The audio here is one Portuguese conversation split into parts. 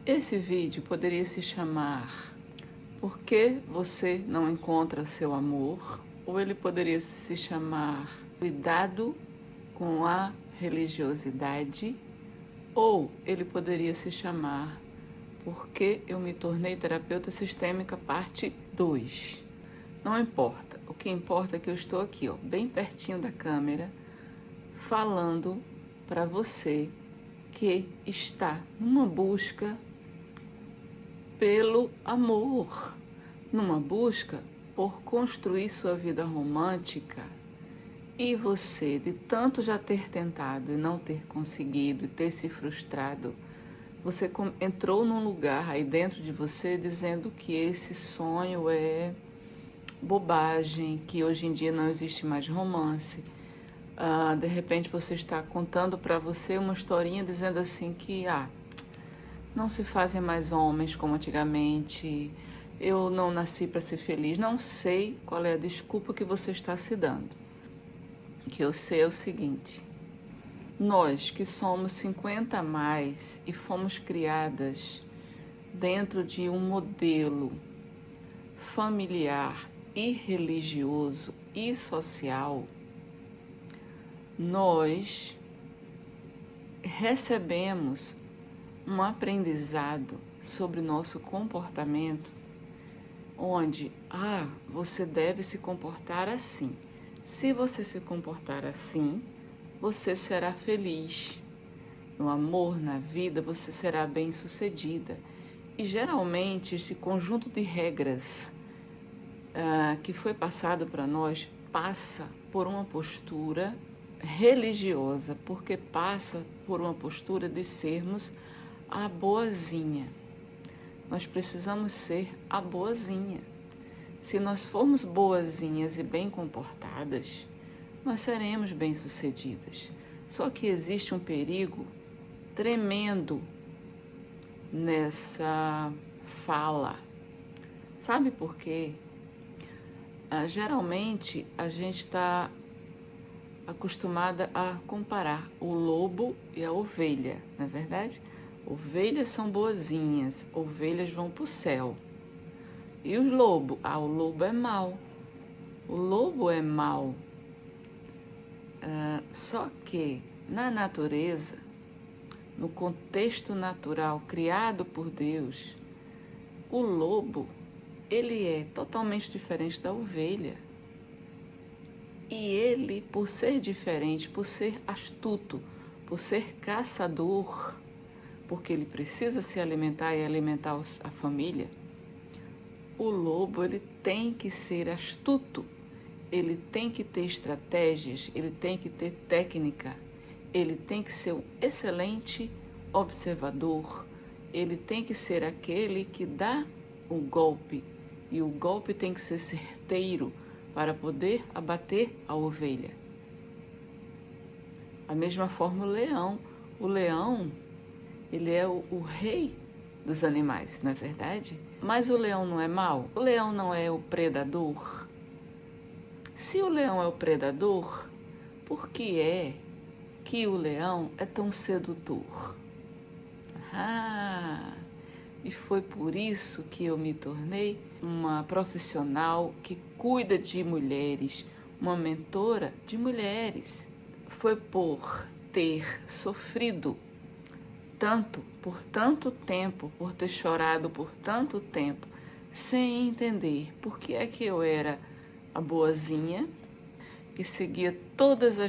Esse vídeo poderia se chamar Por que você não encontra seu amor? Ou ele poderia se chamar Cuidado com a religiosidade? Ou ele poderia se chamar Por que eu me tornei terapeuta sistêmica, parte 2. Não importa, o que importa é que eu estou aqui, ó, bem pertinho da câmera, falando para você que está numa busca pelo amor, numa busca por construir sua vida romântica, e você, de tanto já ter tentado e não ter conseguido e ter se frustrado, você entrou num lugar aí dentro de você dizendo que esse sonho é bobagem, que hoje em dia não existe mais romance. De repente você está contando para você uma historinha dizendo assim que não se fazem mais homens como antigamente, eu não nasci para ser feliz. Não sei qual é a desculpa que você está se dando. O que eu sei é o seguinte: nós que somos 50 a mais e fomos criadas dentro de um modelo familiar e religioso e social, nós recebemos um aprendizado sobre nosso comportamento, onde você deve se comportar assim. Se você se comportar assim, você será feliz. No amor, na vida, você será bem-sucedida. E geralmente esse conjunto de regras que foi passado para nós passa por uma postura religiosa, porque passa por uma postura de sermos a boazinha. Nós precisamos ser a boazinha. Se nós formos boazinhas e bem comportadas, nós seremos bem-sucedidas. Só que existe um perigo tremendo nessa fala. Sabe por quê? Geralmente a gente está acostumada a comparar o lobo e a ovelha, não é verdade? Ovelhas são boazinhas, ovelhas vão para o céu. E o lobo? O lobo é mau. O lobo é mau. Só que na natureza, no contexto natural criado por Deus, o lobo, ele é totalmente diferente da ovelha. E ele, por ser diferente, por ser astuto, por ser caçador, porque ele precisa se alimentar e alimentar a família, o lobo, ele tem que ser astuto, ele tem que ter estratégias, ele tem que ter técnica, ele tem que ser um excelente observador, ele tem que ser aquele que dá o golpe, e o golpe tem que ser certeiro para poder abater a ovelha. Da mesma forma o leão, ele é o rei dos animais, não é verdade? Mas o leão não é mau? O leão não é o predador? Se o leão é o predador, por que é que o leão é tão sedutor? E foi por isso que eu me tornei uma profissional que cuida de mulheres, uma mentora de mulheres. Foi por ter sofrido tanto, por tanto tempo, por ter chorado por tanto tempo, sem entender por que é que eu era a boazinha, que seguia todas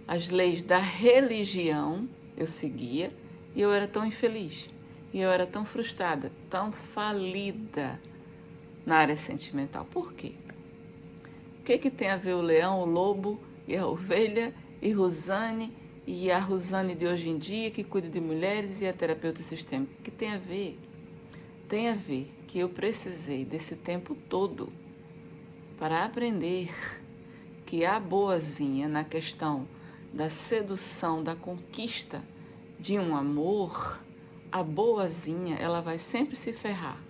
as leis da religião, eu seguia, e eu era tão infeliz, e eu era tão frustrada, tão falida na área sentimental. Por quê? O que tem a ver o leão, o lobo e a ovelha e Rosane, e a Rosane de hoje em dia, que cuida de mulheres, e a terapeuta sistêmica? O que tem a ver? Tem a ver que eu precisei desse tempo todo para aprender que a boazinha, na questão da sedução, da conquista de um amor, a boazinha, ela vai sempre se ferrar.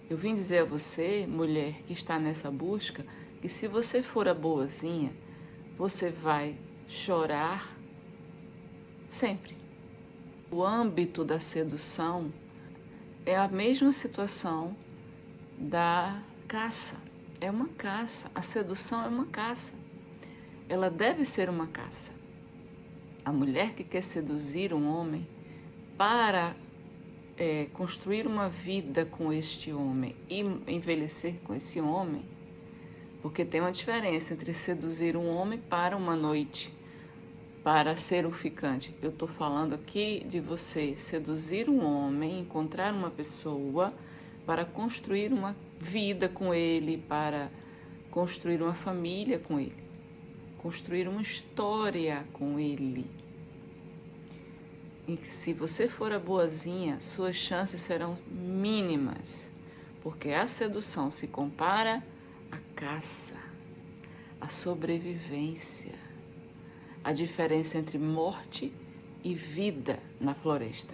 Eu vim dizer a você, mulher que está nessa busca, que se você for a boazinha, você vai chorar sempre. O âmbito da sedução é a mesma situação da caça. É uma caça. A sedução é uma caça. Ela deve ser uma caça. A mulher que quer seduzir um homem para construir uma vida com este homem e envelhecer com esse homem, porque tem uma diferença entre seduzir um homem para uma noite, para ser o ficante. Eu estou falando aqui de você seduzir um homem, encontrar uma pessoa para construir uma vida com ele, para construir uma família com ele, construir uma história com ele. E se você for a boazinha, suas chances serão mínimas, porque a sedução se compara à caça, à sobrevivência, a diferença entre morte e vida na floresta.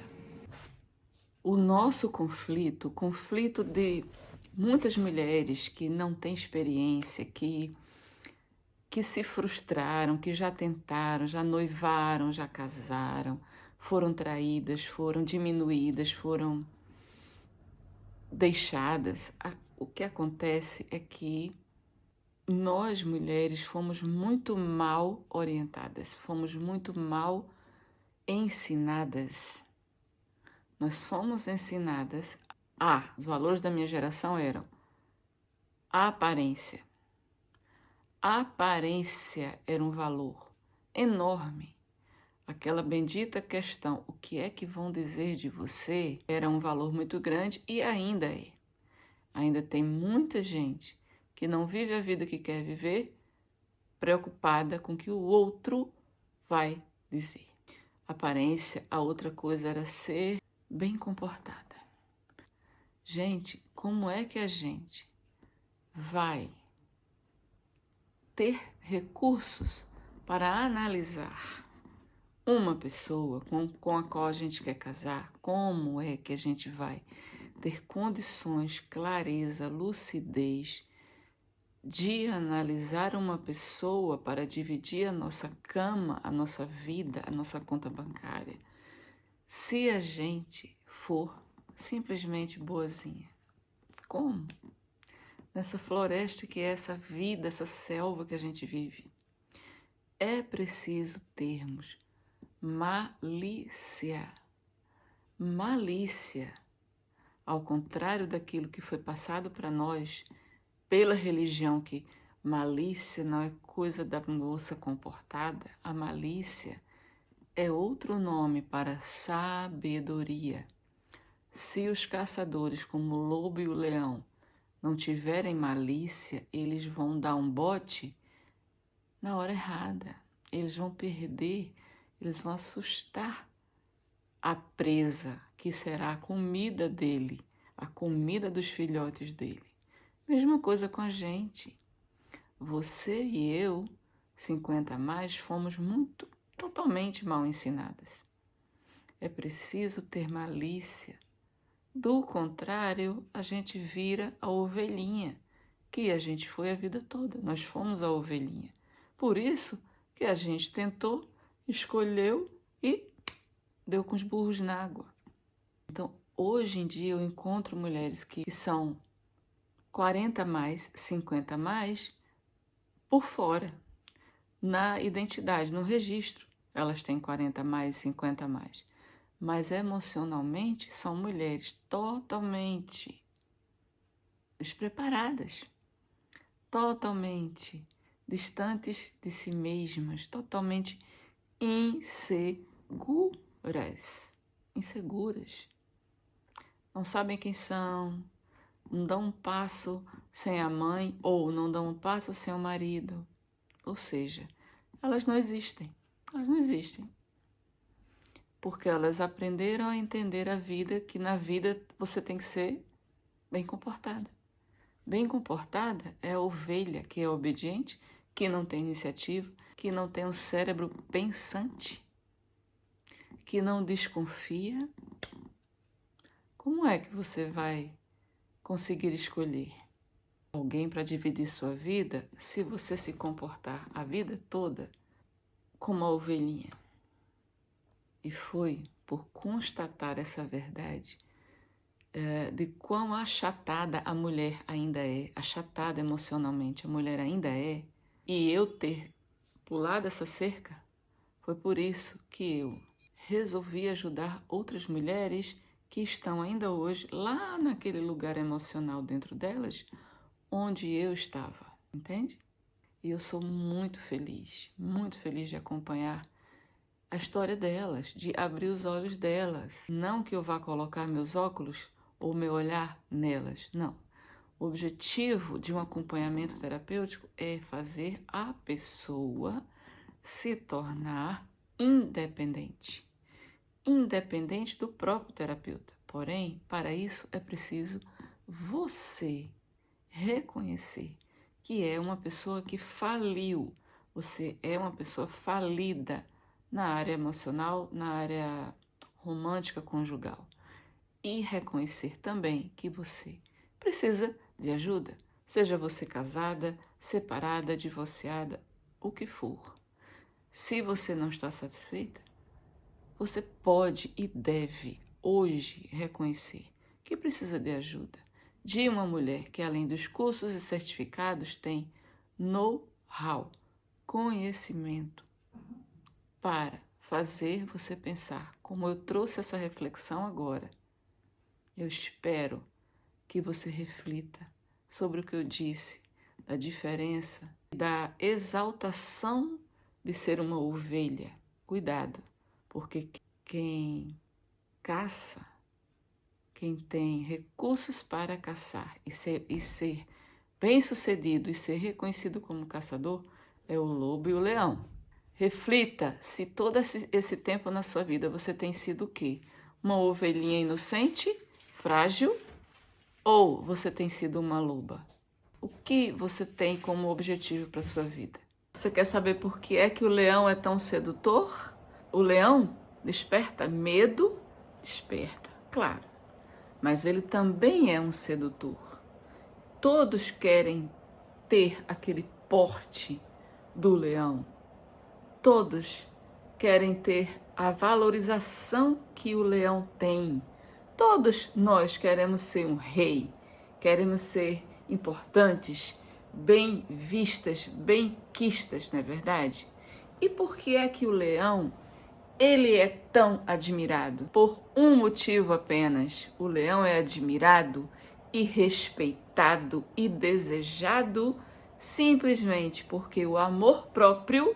O nosso conflito, o conflito de muitas mulheres que não têm experiência, que se frustraram, que já tentaram, já noivaram, já casaram, foram traídas, foram diminuídas, foram deixadas. O que acontece é que nós, mulheres, fomos muito mal orientadas, fomos muito mal ensinadas. Nós fomos ensinadas os valores da minha geração eram a aparência. A aparência era um valor enorme. Aquela bendita questão, o que é que vão dizer de você, era um valor muito grande e ainda é. Ainda tem muita gente que não vive a vida que quer viver, preocupada com o que o outro vai dizer. Aparência, a outra coisa era ser bem comportada. Gente, como é que a gente vai ter recursos para analisar uma pessoa com a qual a gente quer casar? Como é que a gente vai ter condições, clareza, lucidez de analisar uma pessoa para dividir a nossa cama, a nossa vida, a nossa conta bancária, se a gente for simplesmente boazinha? Como? Nessa floresta que é essa vida, essa selva que a gente vive. É preciso termos malícia. Malícia, ao contrário daquilo que foi passado para nós pela religião, que malícia não é coisa da moça comportada. A malícia é outro nome para sabedoria. Se os caçadores, como o lobo e o leão, não tiverem malícia, eles vão dar um bote na hora errada. Eles vão perder, eles vão assustar a presa, que será a comida dele, a comida dos filhotes dele. Mesma coisa com a gente. Você e eu, 50 a mais, fomos totalmente mal ensinadas. É preciso ter malícia. Do contrário, a gente vira a ovelhinha, que a gente foi a vida toda. Nós fomos a ovelhinha. Por isso que a gente tentou, escolheu e deu com os burros na água. Então, hoje em dia eu encontro mulheres que são 40 a mais, 50 a mais, por fora, na identidade, no registro. Elas têm 40 a mais, 50 a mais. Mas emocionalmente são mulheres totalmente despreparadas, totalmente distantes de si mesmas, totalmente inseguras. Não sabem quem são, não dão um passo sem a mãe ou não dão um passo sem o marido. Ou seja, elas não existem. Elas não existem. Porque elas aprenderam a entender a vida, que na vida você tem que ser bem comportada. Bem comportada é a ovelha que é obediente, que não tem iniciativa, que não tem um cérebro pensante, que não desconfia. Como é que você vai conseguir escolher alguém para dividir sua vida se você se comportar a vida toda como uma ovelhinha? E foi por constatar essa verdade de quão achatada a mulher ainda é, achatada emocionalmente a mulher ainda é, e eu ter pulado essa cerca, foi por isso que eu resolvi ajudar outras mulheres que estão ainda hoje lá naquele lugar emocional dentro delas, onde eu estava, entende? E eu sou muito feliz de acompanhar a história delas, de abrir os olhos delas. Não que eu vá colocar meus óculos ou meu olhar nelas, não. O objetivo de um acompanhamento terapêutico é fazer a pessoa se tornar independente. Independente do próprio terapeuta. Porém, para isso é preciso você reconhecer que é uma pessoa que faliu. Você é uma pessoa falida na área emocional, na área romântica, conjugal. E reconhecer também que você precisa de ajuda, seja você casada, separada, divorciada, o que for. Se você não está satisfeita, você pode e deve hoje reconhecer que precisa de ajuda de uma mulher que, além dos cursos e certificados, tem know-how, conhecimento para fazer você pensar. Como eu trouxe essa reflexão agora, eu espero que você reflita sobre o que eu disse, da diferença, da exaltação de ser uma ovelha. Cuidado, porque quem caça, quem tem recursos para caçar e ser bem-sucedido e ser reconhecido como caçador é o lobo e o leão. Reflita se todo esse tempo na sua vida você tem sido o quê? Uma ovelhinha inocente, frágil, ou você tem sido uma loba? O que você tem como objetivo para a sua vida? Você quer saber por que é que o leão é tão sedutor? O leão desperta medo, desperta, claro, mas ele também é um sedutor. Todos querem ter aquele porte do leão. Todos querem ter a valorização que o leão tem. Todos nós queremos ser um rei, queremos ser importantes, bem vistas, bem quistas, não é verdade? E por que é que o leão, ele é tão admirado? Por um motivo apenas. O leão é admirado e respeitado e desejado simplesmente porque o amor próprio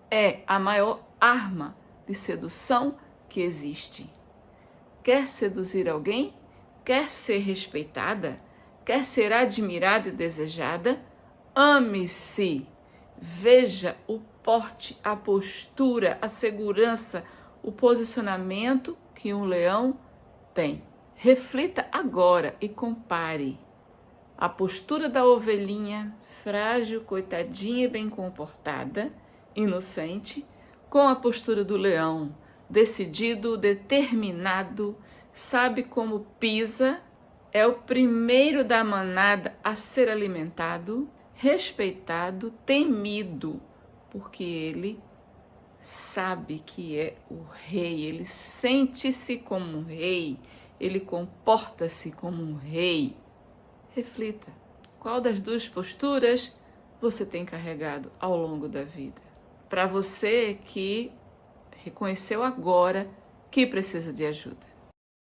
é a maior arma de sedução que existe. Quer seduzir alguém? Quer ser respeitada? Quer ser admirada e desejada? Ame-se. Veja o porte, a postura, a segurança, o posicionamento que um leão tem. Reflita agora e compare a postura da ovelhinha, frágil, coitadinha e bem comportada, inocente, com a postura do leão, decidido, determinado, sabe como pisa, é o primeiro da manada a ser alimentado, respeitado, temido, porque ele sabe que é o rei, ele sente-se como um rei, ele comporta-se como um rei. Reflita, qual das duas posturas você tem carregado ao longo da vida? Para você que reconheceu agora que precisa de ajuda.